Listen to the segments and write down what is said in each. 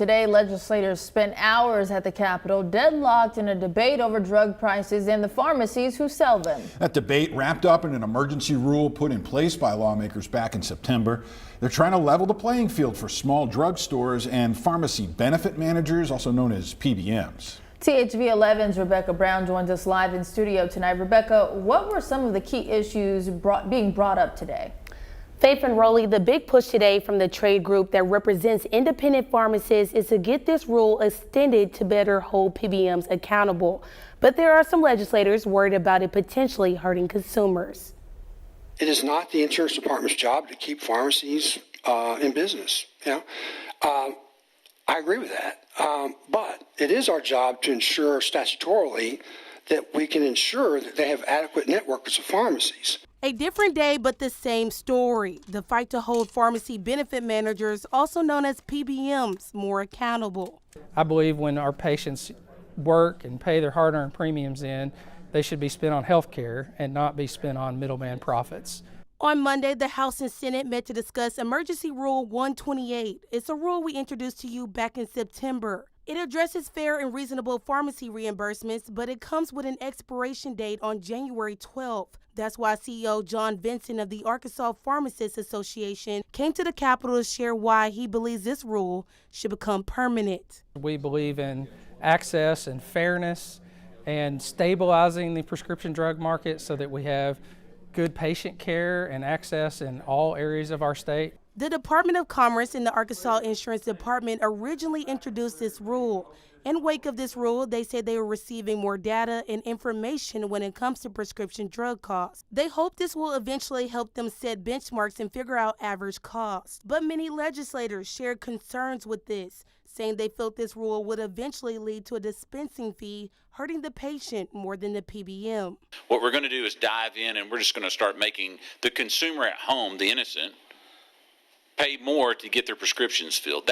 Today, legislators spent hours at the Capitol deadlocked in a debate over drug prices and the pharmacies who sell them. That debate wrapped up in an emergency rule put in place by lawmakers back in September. They're trying to level the playing field for small drugstores and pharmacy benefit managers, also known as PBMs. THV 11's Rebecca Brown joins us live in studio tonight. Rebecca, what were some of the key issues being brought up today? Faith and Rolly, the big push today from the trade group that represents independent pharmacists is to get this rule extended to better hold PBMs accountable. But there are some legislators worried about it potentially hurting consumers. It is not the insurance department's job to keep pharmacies in business. I agree with that. But it is our job to ensure statutorily that we can ensure that they have adequate networks of pharmacies. A different day, but the same story. The fight to hold pharmacy benefit managers, also known as PBMs, more accountable. I believe when our patients work and pay their hard-earned premiums in, they should be spent on health care and not be spent on middleman profits. On Monday, the House and Senate met to discuss Emergency Rule 128. It's a rule we introduced to you back in September. It addresses fair and reasonable pharmacy reimbursements, but it comes with an expiration date on January 12th. That's why CEO John Vincent of the Arkansas Pharmacists Association came to the Capitol to share why he believes this rule should become permanent. We believe in access and fairness and stabilizing the prescription drug market so that we have good patient care and access in all areas of our state. The Department of Commerce and the Arkansas Insurance Department originally introduced this rule. In wake of this rule, they said they were receiving more data and information when it comes to prescription drug costs. They hope this will eventually help them set benchmarks and figure out average costs. But many legislators shared concerns with this, saying they felt this rule would eventually lead to a dispensing fee, hurting the patient more than the PBM. What we're going to do is dive in and we're just going to start making the consumer at home, the innocent, pay more to get their prescriptions filled.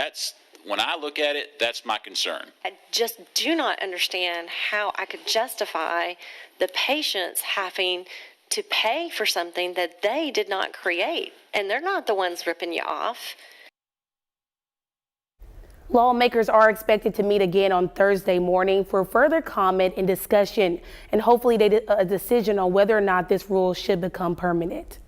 When I look at it, that's my concern. I just do not understand how I could justify the patients having to pay for something that they did not create, and they're not the ones ripping you off. Lawmakers are expected to meet again on Thursday morning for further comment and discussion, and hopefully a decision on whether or not this rule should become permanent.